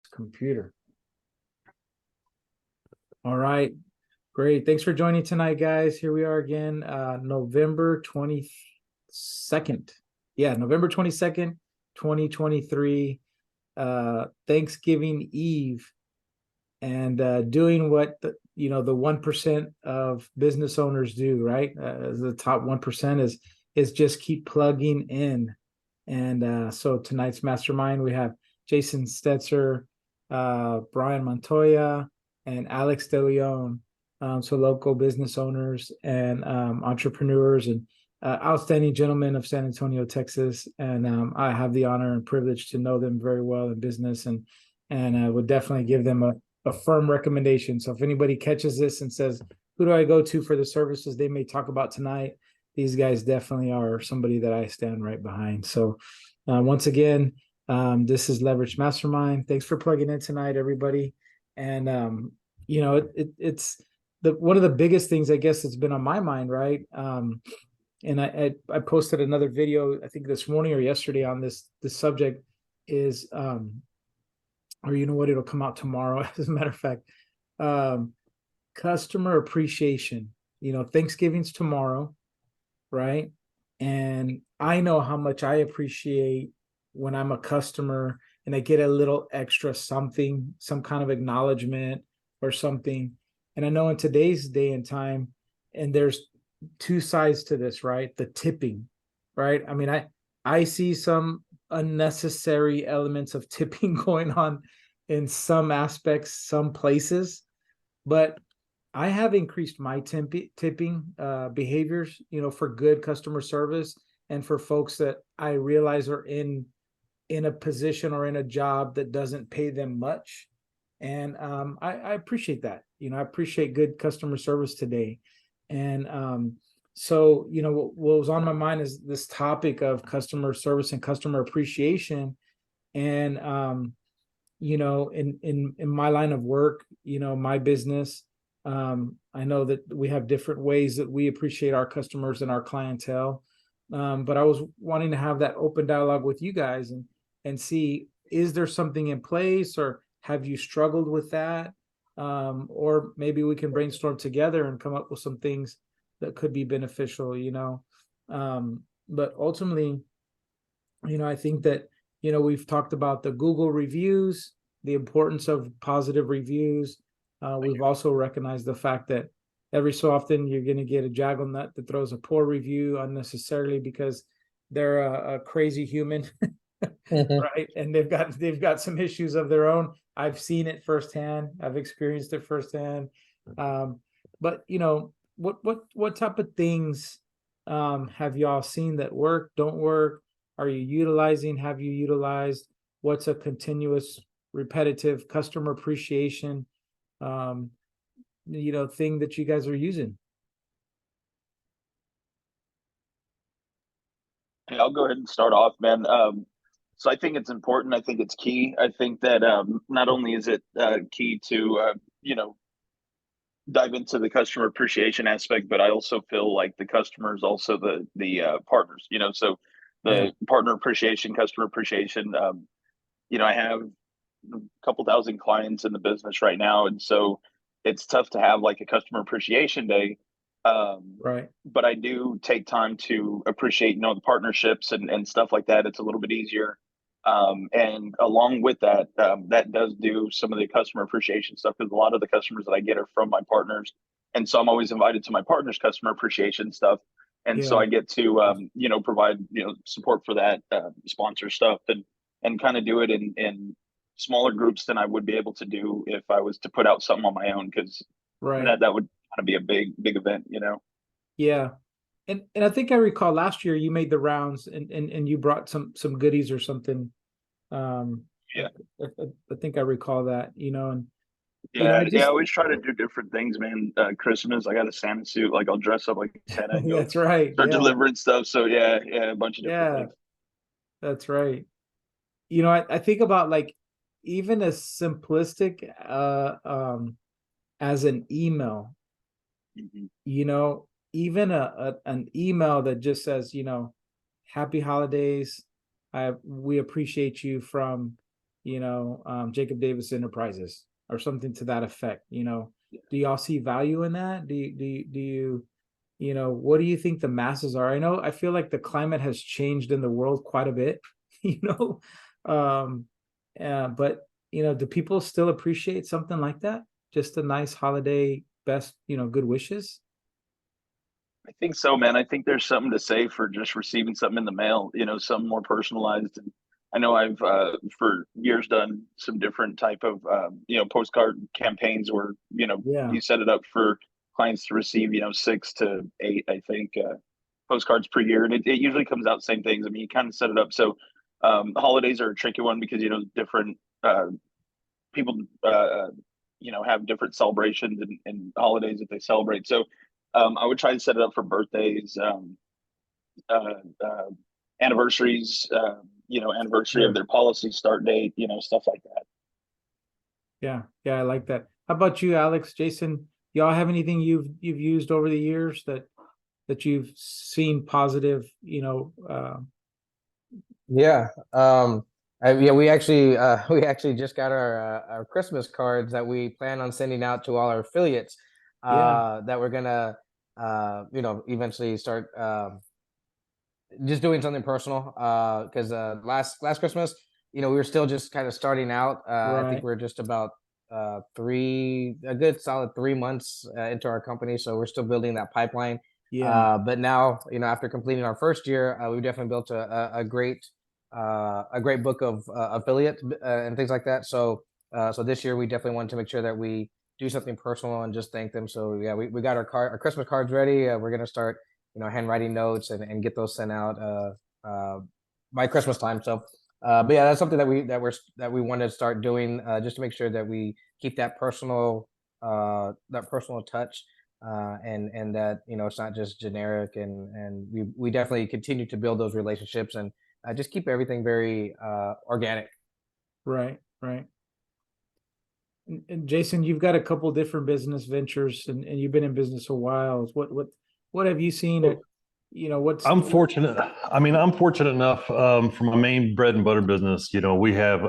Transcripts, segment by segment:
Computer. All right. Great. Thanks for joining tonight, guys. Here we are again, November 22nd. Yeah, November 22nd, 2023, Thanksgiving Eve, and doing what the 1% of business owners do, right? The top 1% is just keep plugging in. And so tonight's mastermind, we have Jason Stetzer, Brian Montoya, and Alex De Leon. So local business owners and entrepreneurs and outstanding gentlemen of San Antonio, Texas. And I have the honor and privilege to know them very well in business, and I would definitely give them a firm recommendation. So if anybody catches this and says, who do I go to for the services they may talk about tonight? These guys definitely are somebody that I stand right behind. So once again, this is Leverage Mastermind. Thanks for plugging in tonight, everybody. And it's one of the biggest things, I guess, that's been on my mind, right? And I posted another video, I think this morning or yesterday, on this subject is, or you know what, it'll come out tomorrow, as a matter of fact, customer appreciation. Thanksgiving's tomorrow, right? And I know how much I appreciate when I'm a customer and I get a little extra something, some kind of acknowledgement or something. And I know in today's day and time, and there's two sides to this, right? The tipping, right? I mean, I see some unnecessary elements of tipping going on in some aspects, some places, but I have increased my tipping behaviors, for good customer service and for folks that I realize are in a position or in a job that doesn't pay them much. And I appreciate that. I appreciate good customer service today. And so, what was on my mind is this topic of customer service and customer appreciation. And, in my line of work, my business, I know that we have different ways that we appreciate our customers and our clientele. But I was wanting to have that open dialogue with you guys and see, is there something in place, or have you struggled with that? Or maybe we can brainstorm together and come up with some things that could be beneficial, but ultimately, I think that, we've talked about the Google reviews, the importance of positive reviews. We've also recognized the fact that every so often you're going to get a jaggle nut that throws a poor review unnecessarily because they're a crazy human. Right, and they've got some issues of their own. I've seen it firsthand. I've experienced it firsthand. But what type of things have y'all seen that work, don't work? Are you utilizing? Have you utilized? What's a continuous, repetitive customer appreciation thing that you guys are using? Hey, I'll go ahead and start off, man. So I think it's important. I think it's key. I think that not only is it key to dive into the customer appreciation aspect, but I also feel like the customer is also the partners. So the partner appreciation, customer appreciation. I have a couple thousand clients in the business right now, and so it's tough to have like a customer appreciation day. Right. But I do take time to appreciate, the partnerships and stuff like that. It's a little bit easier. And along with that, that does do some of the customer appreciation stuff, because a lot of the customers that I get are from my partners. And so I'm always invited to my partners' customer appreciation stuff. And so I get to, provide, support for that, sponsor stuff, and kind of do it in smaller groups than I would be able to do if I was to put out something on my own, because that would kind of be a big event. Yeah. And I think I recall last year you made the rounds and you brought some goodies or something. Yeah. I think I recall that, and I always try to do different things, man. Christmas, I got a Santa suit, like I'll dress up like Santa and go that's right. start delivering stuff. So yeah, a bunch of different things. That's right. I think about like even as simplistic as an email, even an email that just says, happy holidays. We appreciate you from, Jacob Davis Enterprises or something to that effect. Do y'all see value in that? What do you think the masses are? I feel like the climate has changed in the world quite a bit, you know, um, but do people still appreciate something like that? Just a nice holiday, best, good wishes. I think so, man. I think there's something to say for just receiving something in the mail, something more personalized. And I know I've for years done some different type of postcard campaigns where Yeah, you set it up for clients to receive 6 to 8, I think, postcards per year, and it usually comes out same things. I mean, you kind of set it up so holidays are a tricky one because different people have different celebrations and holidays that they celebrate. So I would try to set it up for birthdays, uh, uh, anniversaries, anniversary of sure. their policy start date, stuff like that. Yeah, yeah, I like that. How about you, Alex, Jason? Y'all have anything you've used over the years that you've seen positive, Yeah. Yeah, we actually just got our Christmas cards that we plan on sending out to all our affiliates yeah, that we're gonna eventually start just doing something personal because last Christmas, we were still just kind of starting out. I think right. we're just about a good solid 3 months into our company, so we're still building that pipeline. Yeah, But now, after completing our first year, we've definitely built a great book of affiliates and things like that. So this year we definitely wanted to make sure that we do something personal and just thank them. So yeah, we got our Christmas cards ready. We're gonna start handwriting notes and get those sent out by Christmas time. So but yeah, that's something that we want to start doing just to make sure that we keep that personal touch and that it's not just generic and we definitely continue to build those relationships and just keep everything very organic. right, right. And Jason, you've got a couple different business ventures and you've been in business a while. What have you seen at, Well, what's I'm fortunate. I mean, I'm fortunate enough for my main bread and butter business. We have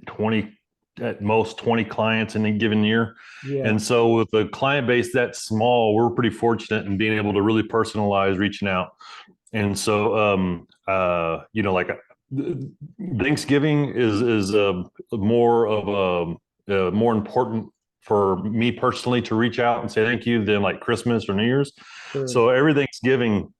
20, at most 20 clients in a given year. yeah, And so with a client base that small, we're pretty fortunate in being able to really personalize reaching out. And so, like Thanksgiving is more of more important for me personally to reach out and say thank you than like Christmas or New Year's. sure. So every Thanksgiving,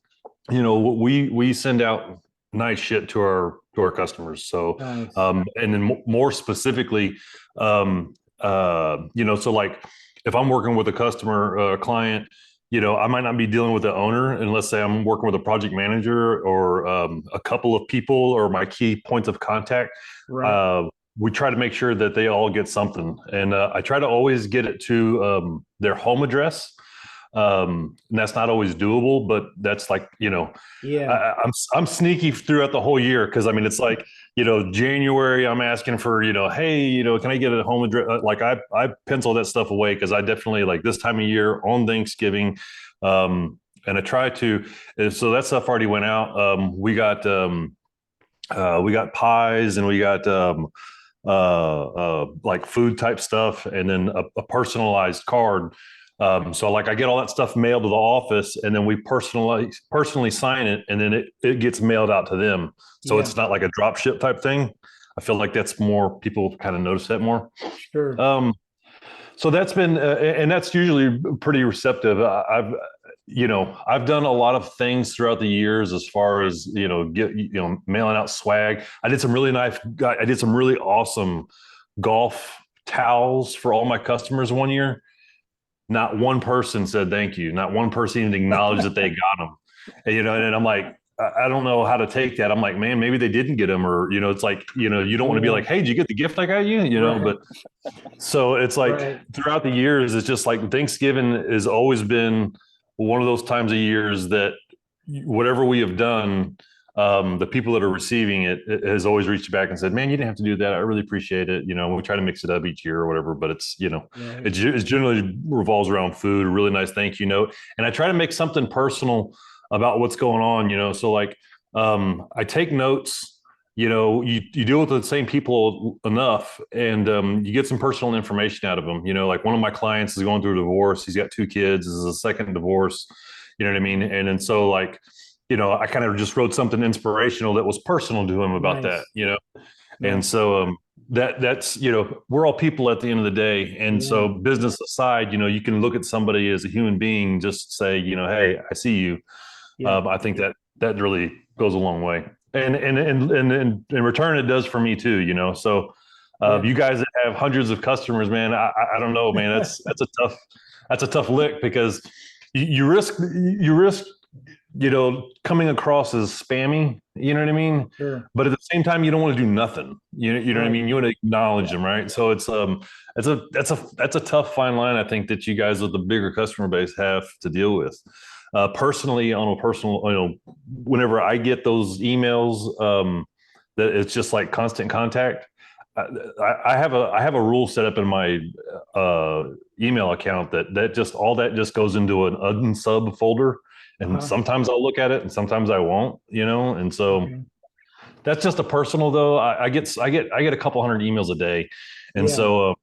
we send out nice shit to our customers. So, Nice. and then more specifically, so like if I'm working with a customer, a client, I might not be dealing with the owner, and let's say I'm working with a project manager or a couple of people or my key points of contact. Right. Uh, we try to make sure that they all get something, and I try to always get it to their home address. And that's not always doable, but that's like, Yeah. I'm sneaky throughout the whole year because I mean it's like January I'm asking for hey can I get a home address, like I pencil that stuff away because I definitely like this time of year on Thanksgiving, and I try to, so that stuff already went out. We got pies and we got like food type stuff and then a personalized card. So like I get all that stuff mailed to the office and then we personally sign it and then it gets mailed out to them. So Yeah. it's not like a drop ship type thing. I feel like that's more, people kind of notice that more. Sure. So that's been, and that's usually pretty receptive. I've done a lot of things throughout the years as far as, mailing out swag. I did some really awesome golf towels for all my customers one year. Not one person said thank you. Not one person even acknowledged that they got them. And I'm like, I don't know how to take that. I'm like, man, maybe they didn't get them, or it's like, you don't want to be Yeah. like, hey, did you get the gift I got you? Right. But so it's like Right. throughout the years, it's just like Thanksgiving has always been one of those times of years that whatever we have done, the people that are receiving it has always reached back and said, man, you didn't have to do that. I really appreciate it. We try to mix it up each year or whatever, but it's, Right. it generally revolves around food, a really nice thank you note. And I try to make something personal about what's going on, so like, I take notes, you deal with the same people enough, and you get some personal information out of them. Like one of my clients is going through a divorce. He's got 2 kids. This is a second divorce. You know what I mean? And so like, I kind of just wrote something inspirational that was personal to him about that, Nice. and Nice. so that's we're all people at the end of the day, and so Yeah. business aside, you can look at somebody as a human being, just say, hey, I see you. Yeah. I think that really goes a long way, and in return, it does for me too. So Yeah. you guys that have hundreds of customers, man, I don't know, man. That's a tough lick, because you risk coming across as spammy. You know what I mean? Sure. But at the same time, you don't want to do nothing. You know what I Right. mean? You want to acknowledge them, right? So that's a tough fine line, I think, that you guys with the bigger customer base have to deal with. Personally, on a personal, whenever I get those emails, that it's just like constant contact. I have a rule set up in my email account that just goes into an unsub folder, and sometimes I'll look at it and sometimes I won't, and so Okay. that's just a personal though. I get a couple hundred emails a day, and Yeah. so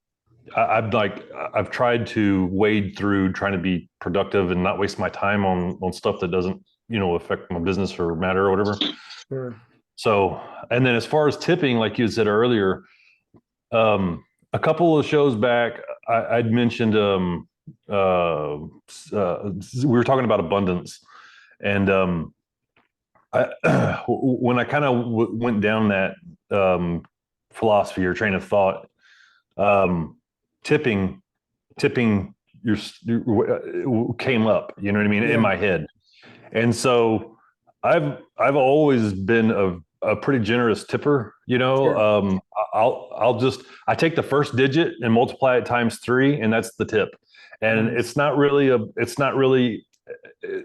I've tried to wade through trying to be productive and not waste my time on stuff that doesn't affect my business or matter or whatever. Sure. So, and then as far as tipping, like you said earlier, a couple of shows back, I'd mentioned we were talking about abundance, and when I kind of went down that philosophy or train of thought, tipping came up, you know what I mean, in my head. And so I've always been a pretty generous tipper, Sure. I take the first digit and multiply it times 3, and that's the tip. And Nice. it's not really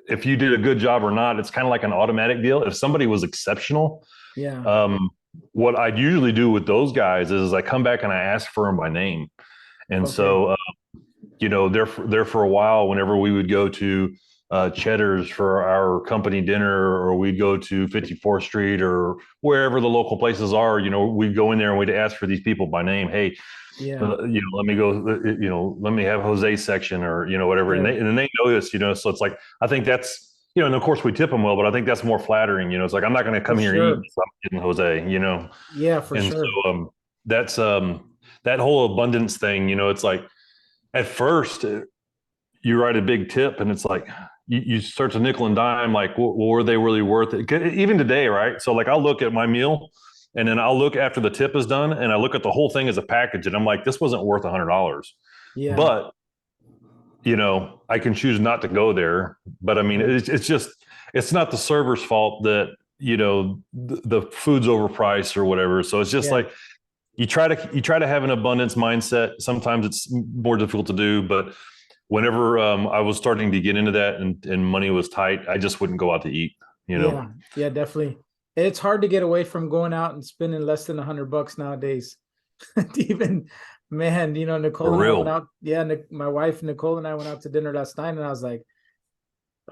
if you did a good job or not. It's kind of like an automatic deal. If somebody was exceptional, Yeah. what I'd usually do with those guys is I come back and I ask for them by name. And Okay. so, there for a while, whenever we would go to Cheddar's for our company dinner, or we'd go to 54th Street or wherever the local places are, we'd go in there and we'd ask for these people by name. Hey, Yeah. let me go, let me have Jose's section, or, whatever. Sure. And they know this, so it's like, I think that's, and of course we tip them well, but I think that's more flattering. It's like, I'm not going to come For here and eat sure. if I'm getting Jose, Yeah, for and sure. so that's that whole abundance thing. It's like, at first you write a big tip and it's like you start to nickel and dime, like, well, were they really worth it? Even today, right? So like, I'll look at my meal, and then I'll look after the tip is done, and I look at the whole thing as a package, and I'm like, this wasn't worth $100. Yeah. But I can choose not to go there. But I mean, it's just, it's not the server's fault that the food's overpriced or whatever. So it's just like, you try to have an abundance mindset. Sometimes it's more difficult to do, but whenever I was starting to get into that, and money was tight, I just wouldn't go out to eat. Yeah, definitely. It's hard to get away from going out and spending less than $100 nowadays. Even, man, Nicole For and I went real. out. Yeah, my wife Nicole and I went out to dinner last night, and I was like,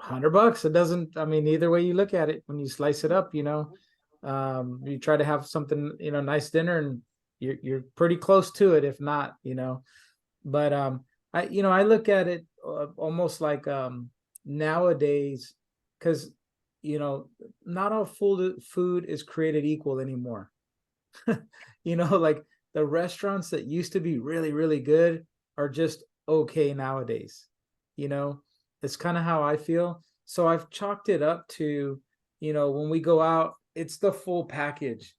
$100. It doesn't. I mean, either way you look at it, when you slice it up, you try to have something, nice dinner, and you're pretty close to it, if not, But I look at it almost like nowadays, because not all food is created equal anymore. Like the restaurants that used to be really, really good are just okay nowadays. It's kind of how I feel. So I've chalked it up to, when we go out, it's the full package.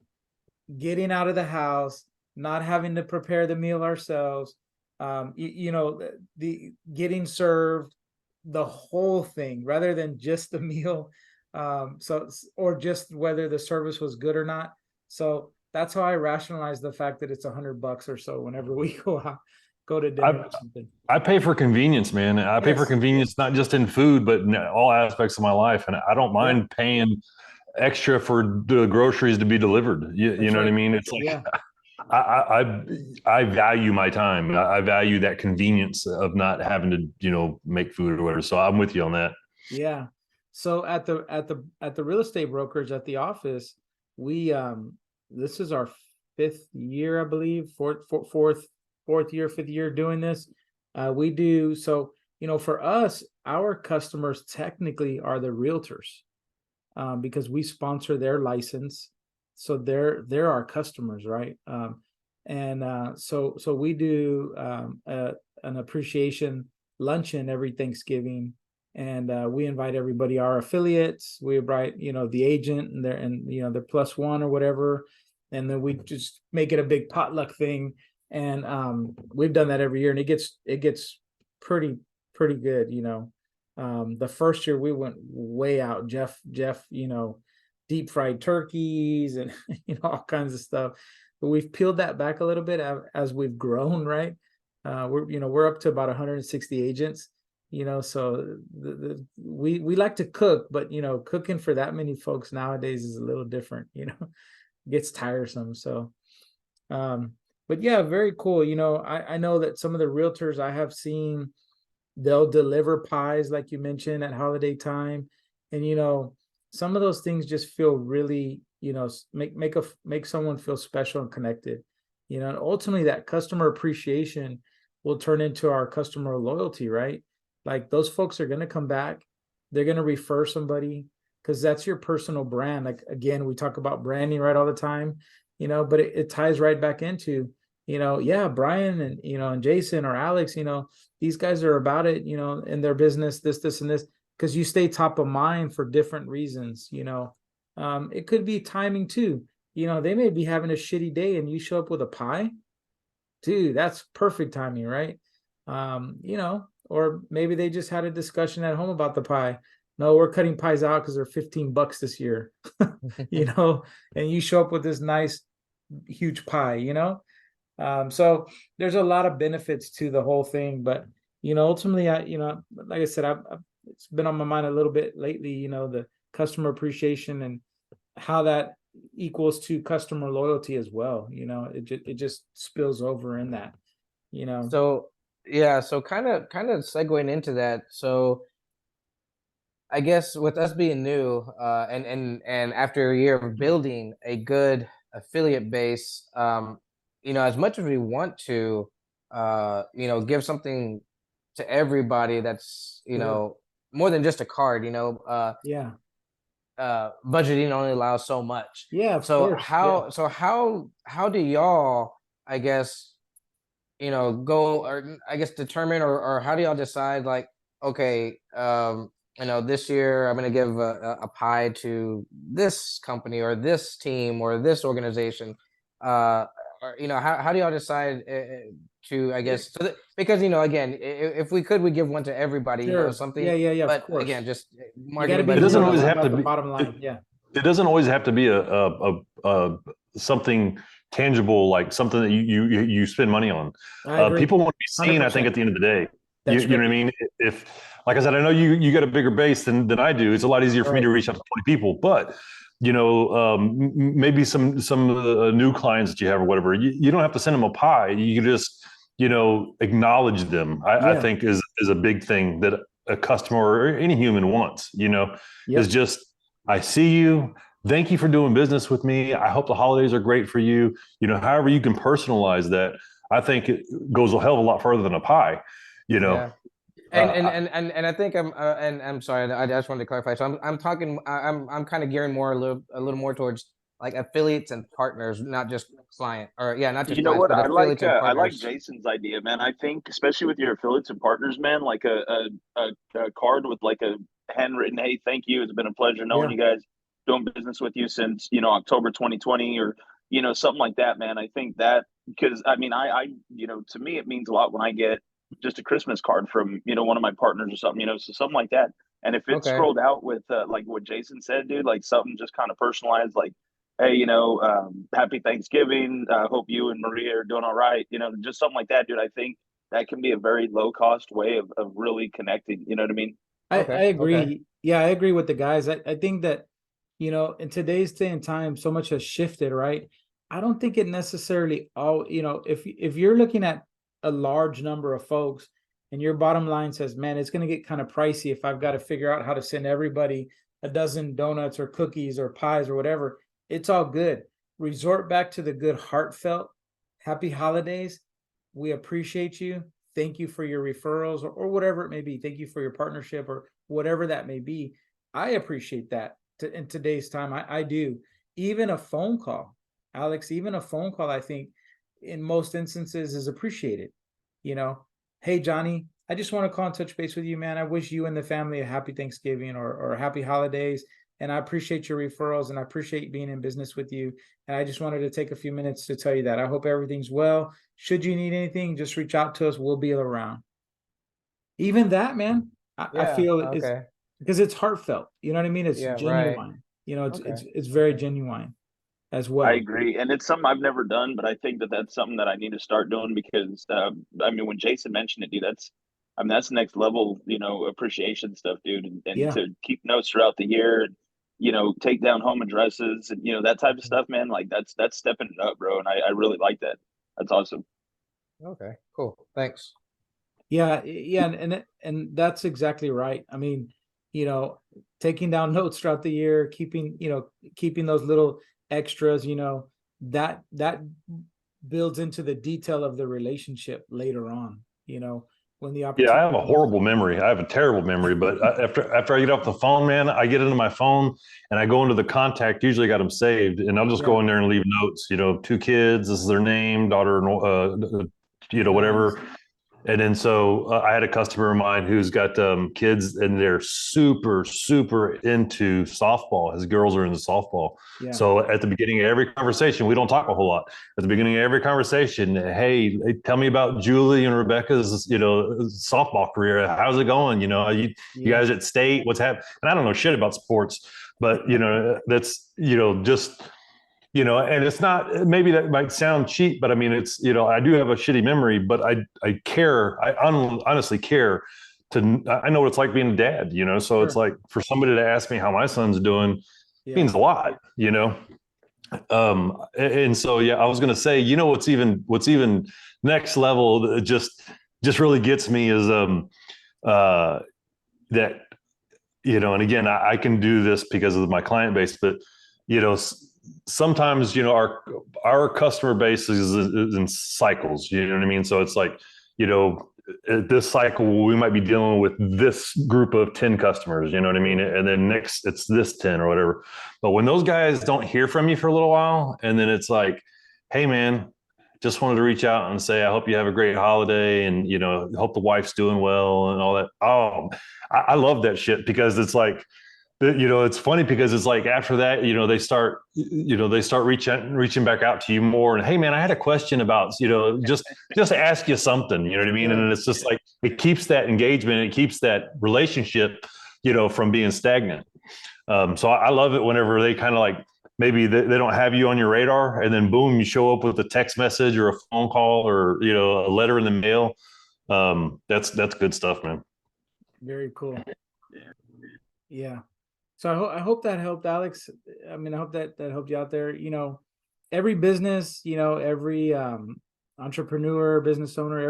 Getting out of the house, not having to prepare the meal ourselves, the getting served, the whole thing, rather than just the meal, or just whether the service was good or not. So that's how I rationalize the fact that it's $100 or so whenever we go to dinner or something. I pay for convenience, man. I pay for convenience, not just in food, but in all aspects of my life. And I don't mind paying extra for the groceries to be delivered. You know what I mean? It's like, I value my time. I value that convenience of not having to, make food or whatever. So I'm with you on that. Yeah. So at the real estate brokerage at the office, we this is our fifth year, I believe, fourth year, fifth year doing this. We do so, for us, our customers technically are the realtors, because we sponsor their license, so they're our customers, right? So we do an appreciation luncheon every Thanksgiving, and we invite everybody, our affiliates. We invite the agent and their plus one or whatever, and then we just make it a big potluck thing. And we've done that every year, and it gets pretty good. The first year we went way out. Jeff, deep fried turkeys and all kinds of stuff. But we've peeled that back a little bit as we've grown, right? We're up to about 160 agents. So we like to cook, but cooking for that many folks nowadays is a little different. It gets tiresome. So but yeah, very cool. I know that some of the realtors I have seen, they'll deliver pies, like you mentioned, at holiday time. And some of those things just feel really, make someone feel special and connected. And ultimately that customer appreciation will turn into our customer loyalty, right? Like, those folks are going to come back. They're going to refer somebody, because that's your personal brand. Like, again, we talk about branding, right, all the time, but it ties right back into, yeah, Brian and Jason or Alex, these guys are about it, in their business, this, and this, because you stay top of mind for different reasons. It could be timing too. They may be having a shitty day and you show up with a pie. Dude, that's perfect timing, right? Or maybe they just had a discussion at home about the pie. No, we're cutting pies out because they're $15 this year, and you show up with this nice, huge pie, so there's a lot of benefits to the whole thing. But, ultimately, like I said, it's been on my mind a little bit lately, the customer appreciation and how that equals to customer loyalty as well. It just spills over in that, So yeah, so kind of segueing into that. So I guess with us being new, and after a year of building a good affiliate base, as much as we want to, give something to everybody that's, more than just a card, yeah. Budgeting only allows so much. Yeah, of So course. how do y'all, I guess, go, or I guess determine, or how do y'all decide, like, okay, this year I'm going to give a pie to this company or this team or this organization, or how do y'all decide to, I guess, because again, if we could, we give one to everybody, Sure. something. Yeah, of But course. again, just You got to marketing be It doesn't budget, always realistic have about to the be. bottom line. Yeah. It doesn't always have to be a something tangible, like something that you spend money on. I agree. People want to be seen, I think, 100%. at the end of the day. That's You know what I mean? If, like I said, I know you got a bigger base than I do. It's a lot easier for me to reach out to 20 people. But maybe some of the new clients that you have or whatever, you don't have to send them a pie. You can just acknowledge them. I think is a big thing that a customer or any human wants. Is just, I see you. Thank you for doing business with me. I hope the holidays are great for you. However you can personalize that, I think it goes a hell of a lot further than a pie. Yeah. And I think I'm sorry, I just wanted to clarify. So I'm talking, I'm kind of gearing more a little more towards like affiliates and partners, not just client, or not just You know clients, what? but affiliates and I like partners. Jason's idea, man. I think especially with your affiliates and partners, man, like a card with like a handwritten, "Hey, thank you. It's been a pleasure knowing you guys, doing business with you since October 2020," or something like that, man. I think that, because I mean, I to me it means a lot when I get just a Christmas card from one of my partners or something, so something like that. And if it's Okay. scrolled out with like what Jason said, dude, like something just kind of personalized, like, "Hey, happy Thanksgiving. Hope you and Maria are doing all right." Just something like that, dude. I think that can be a very low cost way of really connecting. You know what I mean? I agree. Okay. Yeah, I agree with the guys. I think that, in today's day and time, so much has shifted, right? I don't think it necessarily all, if you're looking at a large number of folks and your bottom line says, man, it's going to get kind of pricey if I've got to figure out how to send everybody a dozen donuts or cookies or pies or whatever, it's all good. resort back to the good heartfelt happy holidays. We appreciate you. Thank you for your referrals or whatever it may be. Thank you for your partnership or whatever that may be. I appreciate that in today's time. I do. Even a phone call, Alex, even a phone call, I think in most instances is appreciated. You know, hey, Johnny, I just want to call and touch base with you, man. I wish you and the family a happy Thanksgiving or happy holidays. And I appreciate your referrals and I appreciate being in business with you. And I just wanted to take a few minutes to tell you that. I hope everything's well. Should you need anything, just reach out to us. We'll be around. Even that, man, I feel it's okay. because it's heartfelt. You know what I mean? It's Yeah, genuine. right. You know, Okay. it's very genuine as I well. agree, and it's something I've never done, but I think that that's something that I need to start doing because I mean, when Jason mentioned it, dude, that's next level, appreciation stuff, dude, and Yeah. to keep notes throughout the year, and take down home addresses and that type of stuff, man. Like that's stepping it up, bro, and I really like that. That's awesome. Okay, cool. Thanks. Yeah, and that's exactly right. I mean, taking down notes throughout the year, keeping those little extras, that builds into the detail of the relationship later on, when the Yeah, opportunity. I have a horrible memory. I have a terrible memory, but after I get off the phone, man, I get into my phone and I go into the contact. Usually, got them saved, and I'll just go in there and leave notes. 2 kids. This is their name, daughter, whatever. And then so I had a customer of mine who's got kids, and they're super, super into softball. His girls are into softball. Yeah. So at the beginning of every conversation, we don't talk a whole lot. At the beginning of every conversation, hey, tell me about Julie and Rebecca's, softball career. How's it going? You guys at state, what's happening? And I don't know shit about sports, but that's just. And it's not, maybe that might sound cheap, but I mean, it's, I do have a shitty memory, but I care. I honestly care I know what it's like being a dad, so Sure. it's like for somebody to ask me how my son's doing means a lot, and so, yeah, I was going to say, what's even next level that just really gets me is, that, and again, I can do this because of my client base, but, sometimes our customer base is in cycles, you know what I mean? So it's like, this cycle we might be dealing with this group of 10 customers, you know what I mean? And then next it's this 10 or whatever. But when those guys don't hear from you for a little while, and then it's like, hey man, just wanted to reach out and say I hope you have a great holiday, and hope the wife's doing well and all that. Oh, I love that shit, because it's like, it's funny because it's like after that, they start reaching back out to you more. And hey, man, I had a question about, just ask you something, you know what I mean? And it's just like, it keeps that engagement, it keeps that relationship, from being stagnant. So I love it whenever they kind of like, maybe they don't have you on your radar, and then boom, you show up with a text message or a phone call or, a letter in the mail. That's good stuff, man. Very cool. Yeah. So I hope that helped, Alex. I mean, I hope that helped you out there. Every business, every entrepreneur, business owner,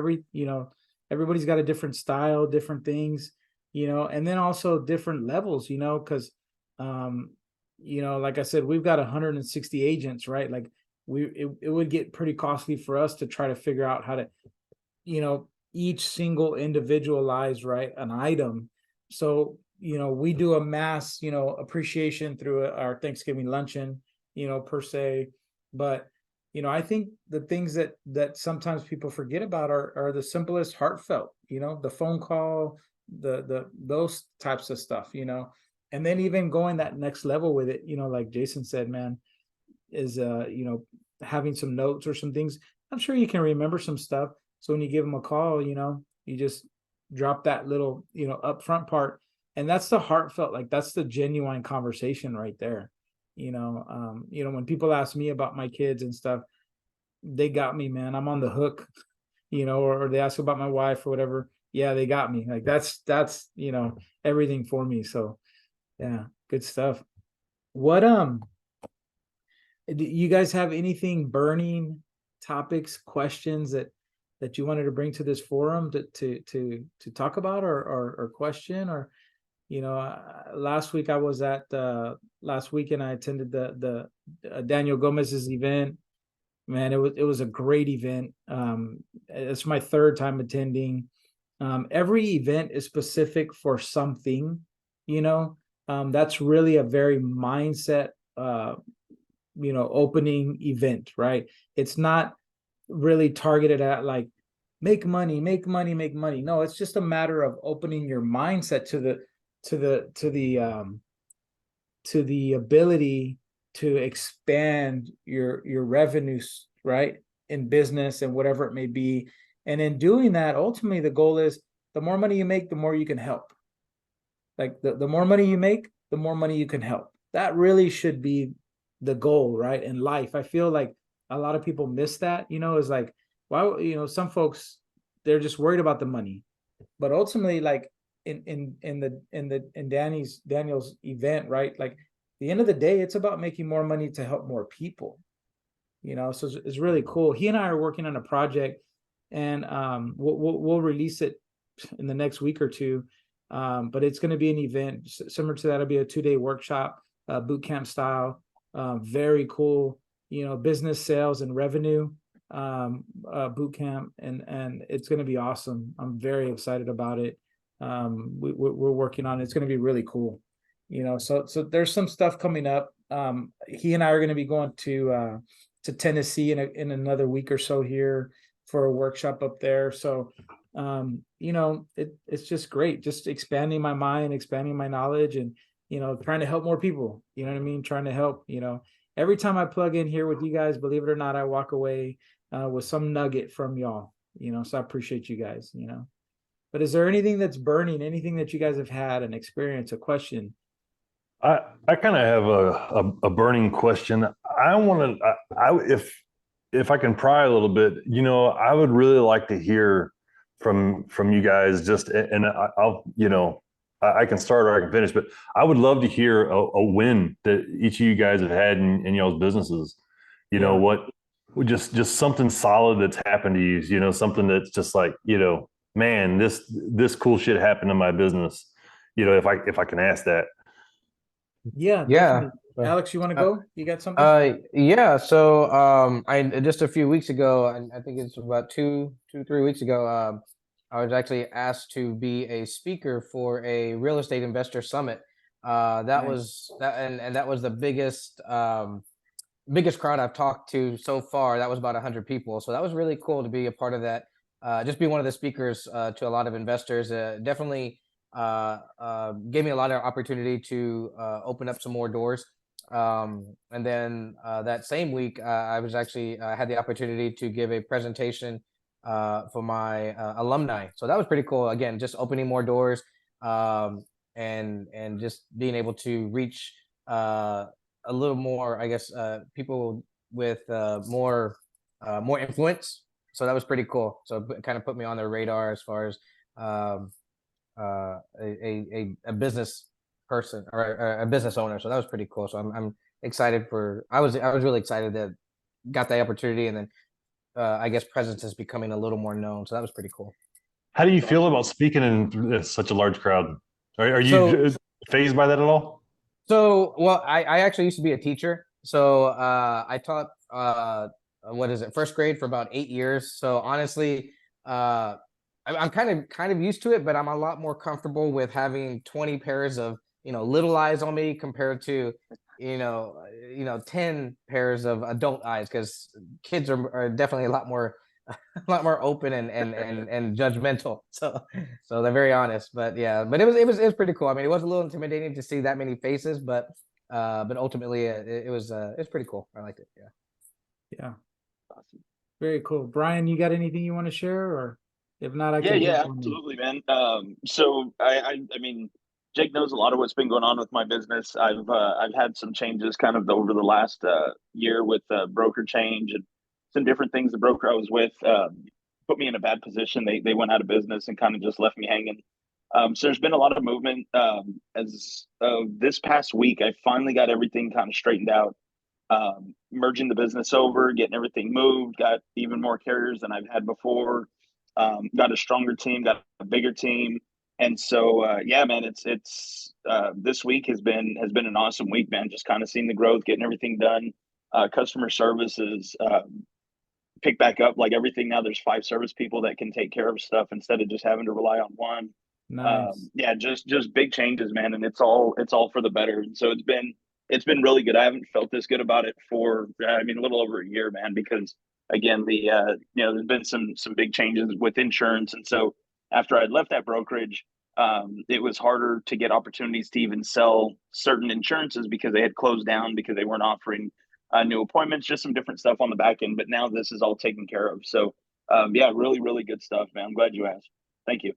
everybody's got a different style, different things, and then also different levels, because, like I said, we've got 160 agents, right? Like it would get pretty costly for us to try to figure out how to, each single individualize, right, an item. So we do a mass, appreciation through our Thanksgiving luncheon, per se. But, I think the things that sometimes people forget about are the simplest heartfelt, the phone call, those types of stuff, and then even going that next level with it, like Jason said, man, is, having some notes or some things. I'm sure you can remember some stuff. So when you give them a call, you just drop that little, upfront part. And that's the heartfelt, like that's the genuine conversation right there. When people ask me about my kids and stuff, they got me, man. I'm on the hook, or they ask about my wife or whatever. Yeah, they got me. Like that's everything for me. So yeah, good stuff. What do you guys have anything burning topics, questions that you wanted to bring to this forum to talk about or question, or Last week I was at last weekend I attended the Daniel Gomez's event. Man, it was a great event. It's my third time attending. Every event is specific for something, you know. That's really a very mindset opening event, right? It's not really targeted at like make money, make money, make money. No, it's just a matter of opening your mindset to the ability to expand your revenues, right, in business and whatever it may be. And in doing that, ultimately the goal is the more money you make, the more you can help. Like the more money you make, the more money you can help. That really should be the goal, right, in life. I feel like a lot of people miss that, is like, why, some folks, they're just worried about the money. But ultimately, like in Daniel's event, right, like the end of the day, it's about making more money to help more people, so it's really cool. He and I are working on a project, and we'll release it in the next week or two. But it's going to be an event similar to that. It'll be a 2-day workshop, boot camp style. Very cool, business, sales, and revenue boot camp, and it's going to be awesome. I'm very excited about it. We're working on it. It's going to be really cool. So there's some stuff coming up. He and I are going to be going to Tennessee in another week or so here for a workshop up there. So it's just great, just expanding my mind, expanding my knowledge, and trying to help more people. You know what I mean? Trying to help. Every time I plug in here with you guys, believe it or not, I walk away with some nugget from y'all. So I appreciate you guys. But is there anything that's burning? Anything that you guys have had an experience, a question? I kind of have a burning question. I want to, if I can pry a little bit, I would really like to hear from you guys. Just, and I'll, I can start or I can finish, but I would love to hear a win that each of you guys have had in y'all's businesses. What, just something solid that's happened to you. Something that's just like, man, this cool shit happened in my business. If I can ask that. Yeah, Yeah. definitely. Alex, you want to go? You got something? Yeah. So, I just a few weeks ago, and I think it's about 3 weeks ago, I was actually asked to be a speaker for a real estate investor summit. That Nice. was that, and that was the biggest crowd I've talked to so far. That was about 100 people. So that was really cool to be a part of that. Just be one of the speakers to a lot of investors. Definitely gave me a lot of opportunity to open up some more doors. And then that same week, I was actually had the opportunity to give a presentation for my alumni. So that was pretty cool. Again, just opening more doors, and just being able to reach a little more, I guess, people with more influence. So that was pretty cool. So it kind of put me on their radar as far as a business person or a business owner. So that was pretty cool. So I'm excited I was really excited that got the opportunity, and then I guess presence is becoming a little more known. So that was pretty cool. How do you feel about speaking in such a large crowd? Are you phased by that at all? So, well, I actually used to be a teacher. So I taught first grade for about 8 years. So honestly, I'm kind of used to it, but I'm a lot more comfortable with having 20 pairs of little eyes on me compared to 10 pairs of adult eyes, because kids are definitely a lot more open and judgmental. So they're very honest. But yeah, but it was pretty cool. I mean, it was a little intimidating to see that many faces, but ultimately it was pretty cool. I liked it. Yeah. Awesome. Very cool. Brian, you got anything you want to share, or if not, I can. Yeah, absolutely, man. So I mean, Jake knows a lot of what's been going on with my business. I've had some changes kind of over the last year with broker change and some different things. The broker I was with put me in a bad position. They went out of business and kind of just left me hanging. So there's been a lot of movement. As this past week, I finally got everything kind of straightened out. Merging the business over, getting everything moved, got even more carriers than I've had before. Got a stronger team, got a bigger team. And so, yeah, man, it's this week has been an awesome week, man. Just kind of seeing the growth, getting everything done. Customer service is picked back up. Like everything now, there's 5 service people that can take care of stuff instead of just having to rely on one. Nice. Yeah, just big changes, man, and it's all for the better. And so it's been really good. I haven't felt this good about it for I mean a little over a year, man, because again there's been some big changes with insurance, and so after I'd left that brokerage, it was harder to get opportunities to even sell certain insurances because they had closed down because they weren't offering new appointments, just some different stuff on the back end. But now this is all taken care of. So yeah, really really good stuff, man. I'm glad you asked. Thank you.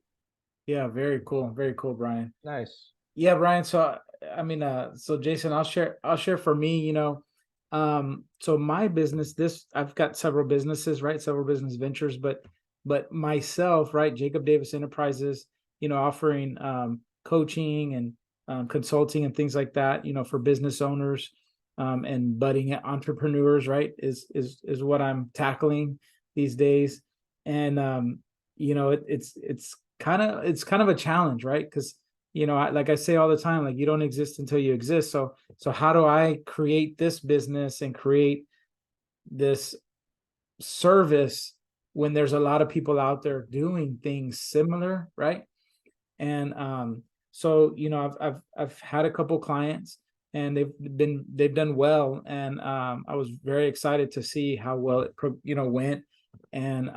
Yeah, very cool. Very cool, Brian. Nice. Yeah, Brian. So I mean, so Jason, I'll share for me, so my business, I've got several businesses, right? Several business ventures, but myself, right? Jacob Davis Enterprises, offering coaching and consulting and things like that, for business owners and budding entrepreneurs, right? Is what I'm tackling these days. And it's kind of a challenge, right? Because like I say all the time, like you don't exist until you exist. So how do I create this business and create this service when there's a lot of people out there doing things similar, right? And so I've had a couple clients and they've done well, and I was very excited to see how well it went. And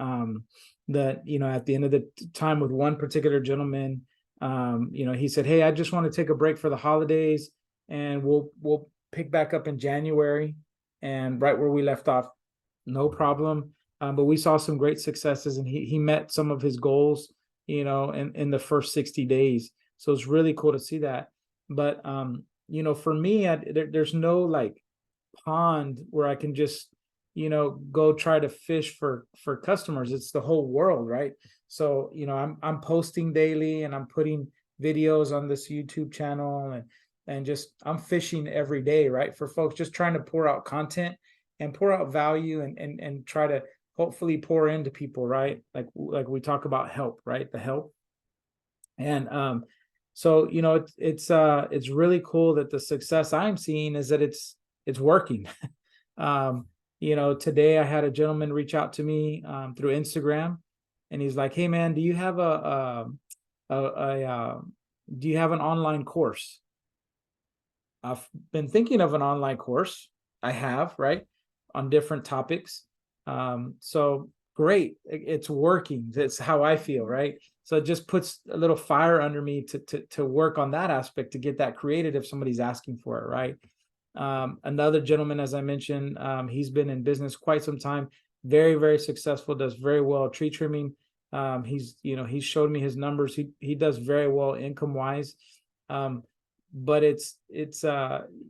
that at the end of the time with one particular gentleman, he said, "Hey, I just want to take a break for the holidays, and we'll pick back up in January." And right where we left off, no problem. But we saw some great successes, and he met some of his goals, in the first 60 days. So it's really cool to see that. But for me, there's no like pond where I can just go try to fish for customers. It's the whole world, right? So I'm posting daily, and I'm putting videos on this YouTube channel, and just I'm fishing every day, right? For folks, just trying to pour out content and pour out value, and try to hopefully pour into people, right? Like we talk about help, right? The help. And so it's really cool that the success I'm seeing is that it's working. Today I had a gentleman reach out to me through Instagram, and he's like, "Hey man, do you have do you have an online course?" I've been thinking of an online course. I have, right, on different topics. So great, it's working. That's how I feel, right? So it just puts a little fire under me to work on that aspect, to get that created if somebody's asking for it, right? Another gentleman, as I mentioned, he's been in business quite some time, very, very successful, does very well tree trimming. He's showed me his numbers. He does very well income wise. But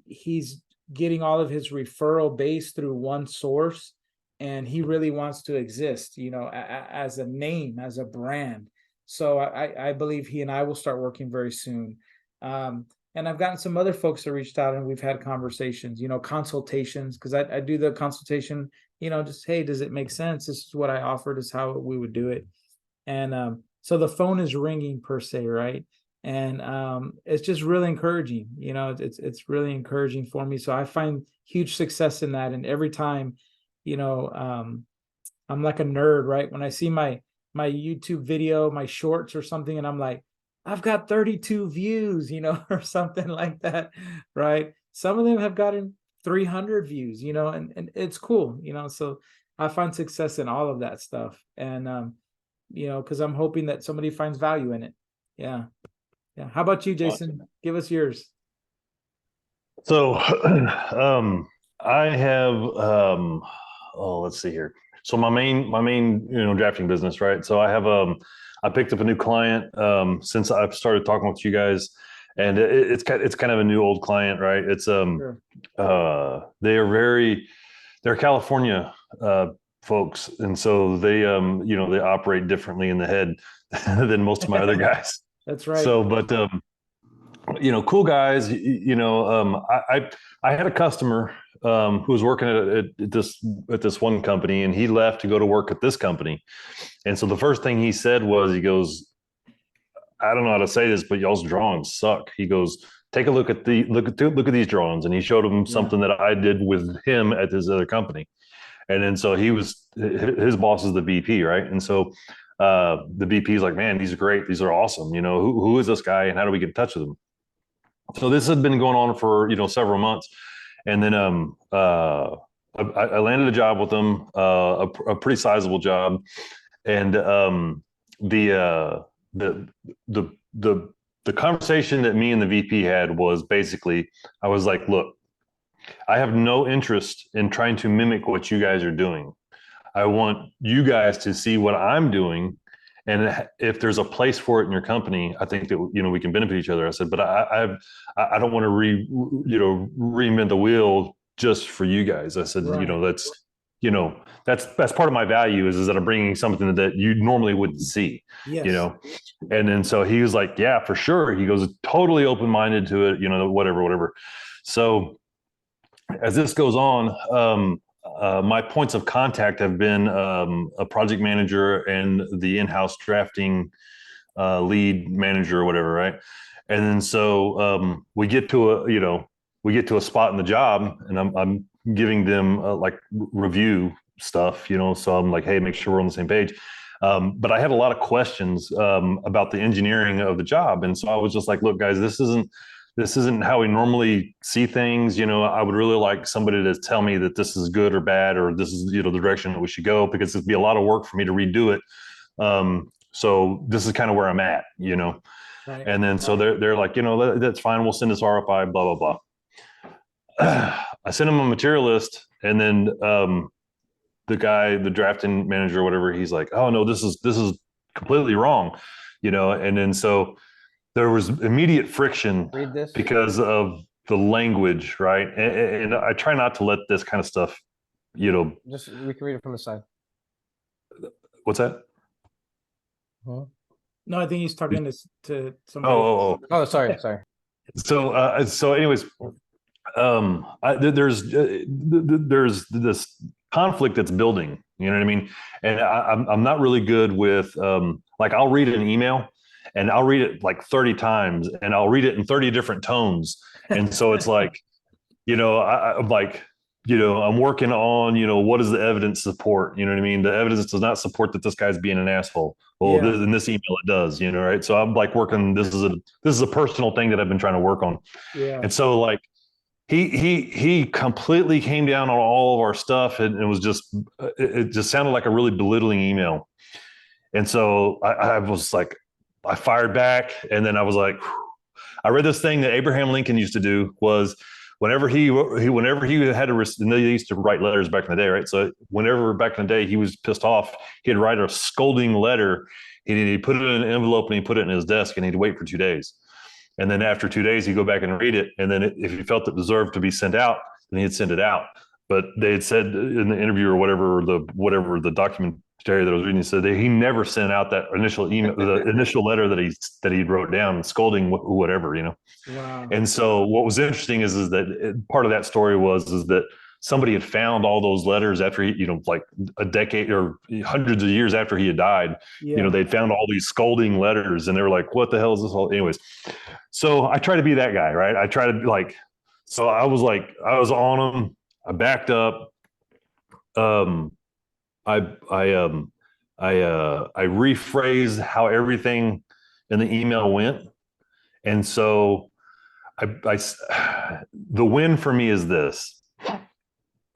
he's getting all of his referral base through one source, and he really wants to exist, as a name, as a brand. So I believe he and I will start working very soon. And I've gotten some other folks that reached out, and we've had conversations, consultations, because I do the consultation, just, hey, does it make sense? This is what I offered, is how we would do it. And so the phone is ringing per se, right? And it's just really encouraging. It's really encouraging for me. So I find huge success in that. And every time, I'm like a nerd, right? When I see my YouTube video, my shorts or something, and I'm like, I've got 32 views, or something like that, right? Some of them have gotten 300 views, and it's cool, so I find success in all of that stuff. And because I'm hoping that somebody finds value in it. Yeah. How about you, Jason? Awesome. Give us yours. So, I have, let's see here. So my main, drafting business, right? So I picked up a new client, since I've started talking with you guys, and it's kind of a new old client, right? It's, Sure. they're California, folks. And so they operate differently in the head than most of my other guys. That's right. So, but cool guys. I had a customer who was working at this one company, and he left to go to work at this company. And so the first thing he said was, he goes, I don't know how to say this, but y'all's drawings suck. He goes, take a look at these drawings. And he showed him something that I did with him at this other company. And then so his boss is the VP, right? And so the VP is like, man, these are great. These are awesome. You know, who is this guy and how do we get in touch with him? So this had been going on for, several months. And then I landed a job with him, a pretty sizable job. And the conversation that me and the VP had was basically, I was like, look, I have no interest in trying to mimic what you guys are doing. I want you guys to see what I'm doing. And if there's a place for it in your company, I think that, we can benefit each other. I said, but I don't want to reinvent the wheel just for you guys. I said, Right. that's part of my value is that I'm bringing something that you normally wouldn't see, Yes. and then so he was like, yeah, for sure. He goes totally open-minded to it, whatever. So as this goes on, my points of contact have been a project manager and the in-house drafting lead manager or whatever, right? And then so we get to a spot in the job, and I'm giving them like review stuff, so I'm like, hey, make sure we're on the same page. But I had a lot of questions about the engineering of the job, and so I was just like, look, guys, this isn't how we normally see things. I would really like somebody to tell me that this is good or bad, or this is, the direction that we should go, because it'd be a lot of work for me to redo it. So this is kind of where I'm at, Right. and then so they're like, that's fine. We'll send this RFI, blah, blah, blah. I sent him a material list, and then the drafting manager or whatever, he's like, oh no, this is completely wrong, and then so there was immediate friction Read this. because of the language, right? And I try not to let this kind of stuff, Just we can read it from the side. what's that? Huh? No, I think he's talking to somebody. Oh, sorry. So anyways, there's this conflict that's building, you know what I mean? And I'm not really good with like, I'll read an email and I'll read it like 30 times and I'll read it in 30 different tones. And so it's like, I'm like, I'm working on, what does the evidence support? You know what I mean? The evidence does not support that this guy's being an asshole. Well, Yeah. in this email it does, right? So I'm like working, this is a personal thing that I've been trying to work on. Yeah. And so like, he completely came down on all of our stuff, and it was it just sounded like a really belittling email. And so I was like, I fired back, and then I was like, whew. I read this thing that Abraham Lincoln used to do was whenever he had to, and they used to write letters back in the day, right? So whenever back in the day he was pissed off, he'd write a scolding letter. He'd put it in an envelope and he'd put it in his desk, and he'd wait for 2 days. And then after 2 days, he'd go back and read it. And then if he felt it deserved to be sent out, then he'd send it out. But they had said in the interview or whatever the documentary that I was reading, he said that he never sent out that initial email, the initial letter that he wrote down, scolding whatever, Wow. And so what was interesting is that part of that story was that somebody had found all those letters after he, like a decade or hundreds of years after he had died. Yeah. They'd found all these scolding letters, and they were like, what the hell is this all? Anyways, so I try to be that guy, right? I try to so I was on him. I backed up. I rephrased how everything in the email went. And so the win for me is this.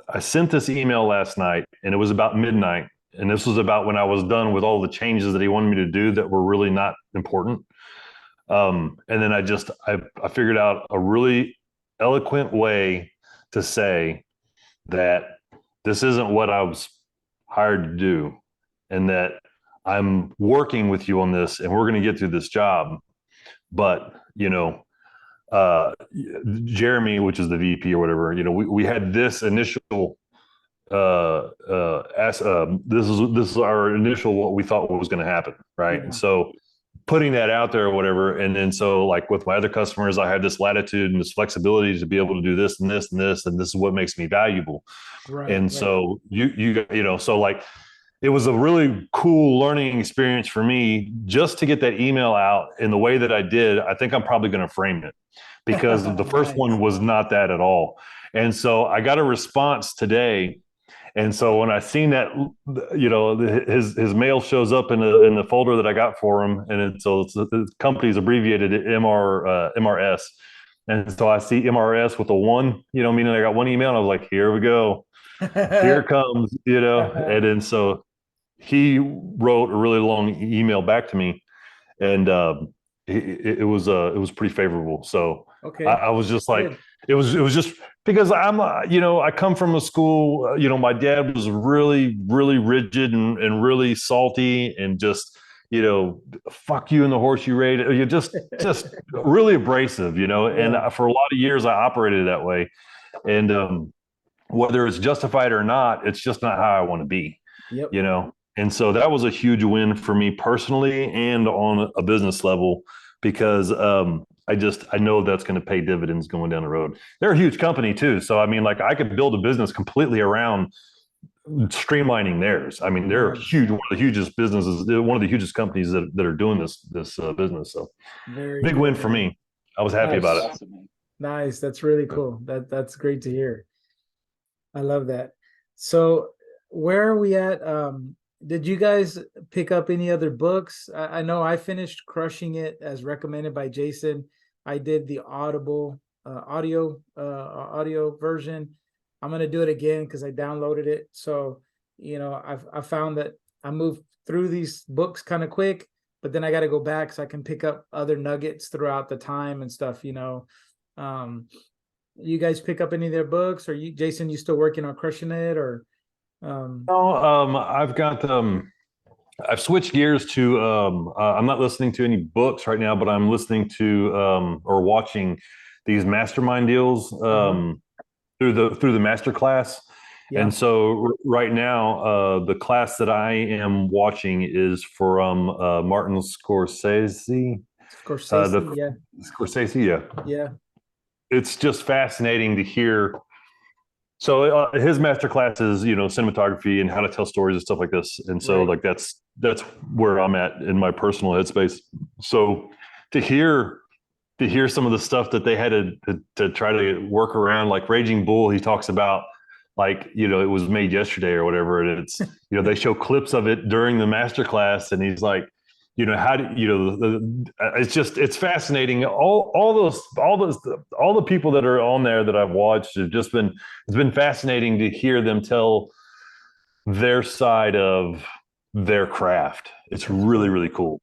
I sent this email last night, and it was about midnight. And this was about when I was done with all the changes that he wanted me to do that were really not important. And then I figured out a really eloquent way to say that this isn't what I was hired to do, and that I'm working with you on this, and we're going to get through this job. But, Jeremy, which is the VP or whatever, we had this initial this is our initial what we thought was going to happen, right? Yeah. And so putting that out there or whatever, and then so like with my other customers, I have this latitude and this flexibility to be able to do this and this and this, and this is what makes me valuable. Right. And right. so so like it was a really cool learning experience for me just to get that email out in the way that I did. I think I'm probably going to frame it because the first Nice. one was not that at all. And so I got a response today. And so when I seen that, his mail shows up in the folder that I got for him, and the company's abbreviated MRS. And so I see MRS with a one, meaning I got one email, and I was like, here we go, here it comes, and then so he wrote a really long email back to me, and it was pretty favorable. So Okay. I was just like, Good. it was just because I come from a school, my dad was really, really rigid and really salty and just, fuck you in the horse you rade. You just really abrasive, and for a lot of years I operated that way. And whether it's justified or not, it's just not how I want to be, Yep. And so that was a huge win for me personally and on a business level, because I know that's going to pay dividends going down the road. They're a huge company too. So, I mean, like I could build a business completely around streamlining theirs. I mean, they're huge, one of the hugest businesses, one of the hugest companies that are doing this business. So Very big cool, win for man. me. I was happy about it. Awesome, man. Nice. That's really cool. That's great to hear. I love that. So where are we at? Did you guys pick up any other books? I know I finished Crushing It as recommended by Jason. I did the audio version. I'm gonna do it again because I downloaded it. So, I found that I moved through these books kind of quick, but then I got to go back so I can pick up other nuggets throughout the time and stuff. You guys pick up any of their books, or Jason, you still working on Crushing It, or? No, I've switched gears to I'm not listening to any books right now, but I'm listening to or watching these mastermind deals through the master class. Yeah. And so right now, the class that I am watching is from Martin Scorsese. Scorsese, Scorsese, yeah. yeah. It's just fascinating to hear. So his master class is, cinematography and how to tell stories and stuff like this. And so Right. like that's where I'm at in my personal headspace. So to hear some of the stuff that they had to try to work around, like Raging Bull, he talks about like, it was made yesterday or whatever. And it's, they show clips of it during the master class, and he's like, how do it's fascinating. All the people that are on there that I've watched have just been, it's been fascinating to hear them tell their side of their craft. It's really, really cool.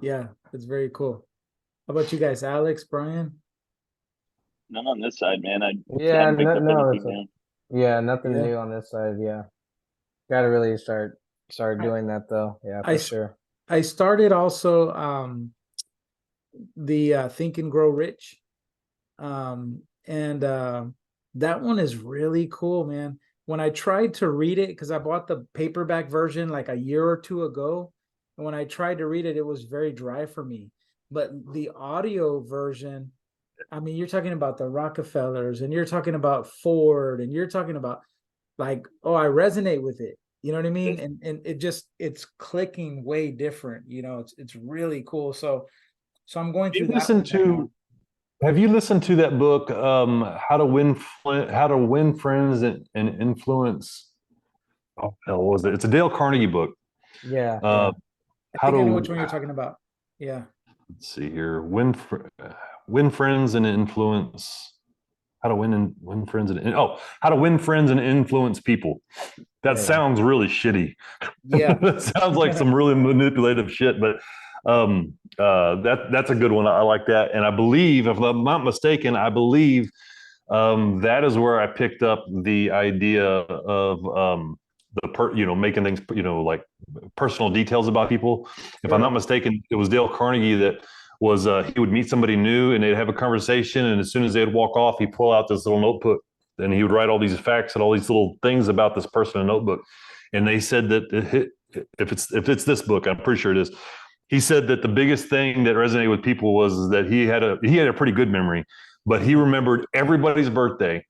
Yeah, it's very cool. How about you guys, Alex, Brian? None on this side, man. I Yeah, haven't picked up no, anything, yeah, nothing Yeah. new on this side. Yeah, got to really start doing that though. Yeah, for sure. I started also the Think and Grow Rich. And that one is really cool, man. When I tried to read it, because I bought the paperback version like a year or two ago, and when I tried to read it, it was very dry for me. But the audio version, I mean, you're talking about the Rockefellers, and you're talking about Ford, and you're talking about like, oh, I resonate with it. You know what I mean? And it's clicking way different. It's really cool. So I'm going through that one right now. Have you listened to that book, How to Win Friends and Influence? Oh, hell, what was it? It's a Dale Carnegie book. Yeah. I think I know which one you're talking about. Yeah. Let's see here. Win Friends and Influence. How to win friends and how to win friends and influence people. That sounds really shitty. Yeah. That sounds like some really manipulative shit, but that's a good one. I like that. And I believe, if I'm not mistaken, that is where I picked up the idea of making things, like personal details about people. If I'm not mistaken, it was Dale Carnegie that was he would meet somebody new and they'd have a conversation, and as soon as they'd walk off, he'd pull out this little notebook and he would write all these facts and all these little things about this person in a notebook. And they said that if it's this book, I'm pretty sure it is. He said that the biggest thing that resonated with people was that he had a pretty good memory, but he remembered everybody's birthday.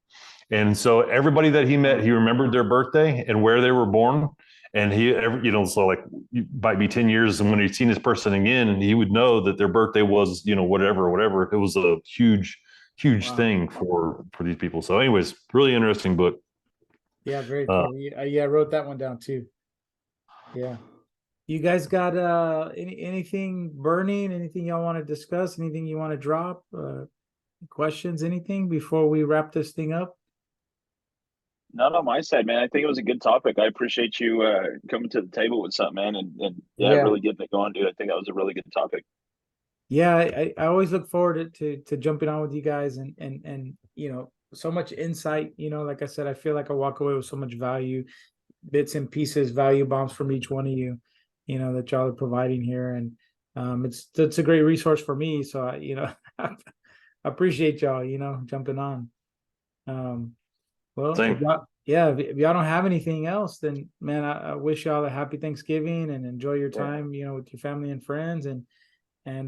And so everybody that he met, he remembered their birthday and where they were born. And so like you might be 10 years, and when he's seen this person again, he would know that their birthday was, whatever. It was a huge Wow. thing for these people. So anyways, really interesting book. Yeah, very cool. Yeah, I wrote that one down too. Yeah. You guys got anything burning? Anything y'all want to discuss? Anything you want to drop? Questions? Anything before we wrap this thing up? Not on my side, man. I think it was a good topic. I appreciate you coming to the table with something, man, and Yeah. really getting it going, dude. I think that was a really good topic. Yeah, I always look forward to jumping on with you guys and so much insight. Like I said, I feel like I walk away with so much value, bits and pieces, value bombs from each one of you, that y'all are providing here, and it's a great resource for me. So I appreciate y'all, jumping on. Well, Same. if y'all don't have anything else, then man, I wish y'all a happy Thanksgiving and enjoy your time, with your family and friends. And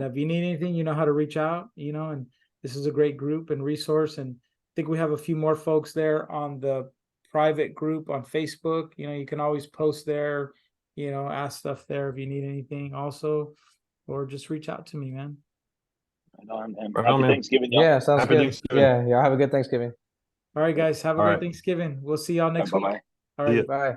if you need anything, you know how to reach out, and this is a great group and resource. And I think we have a few more folks there on the private group on Facebook. You can always post there, ask stuff there if you need anything also, or just reach out to me, man. I know, and Right happy on, man. Thanksgiving, y'all. Yeah, sounds Happy good. Thanksgiving. Yeah, y'all have a good Thanksgiving. All right, guys, have a All great right. Thanksgiving. We'll see y'all next Bye week. bye. All See right. ya. Bye.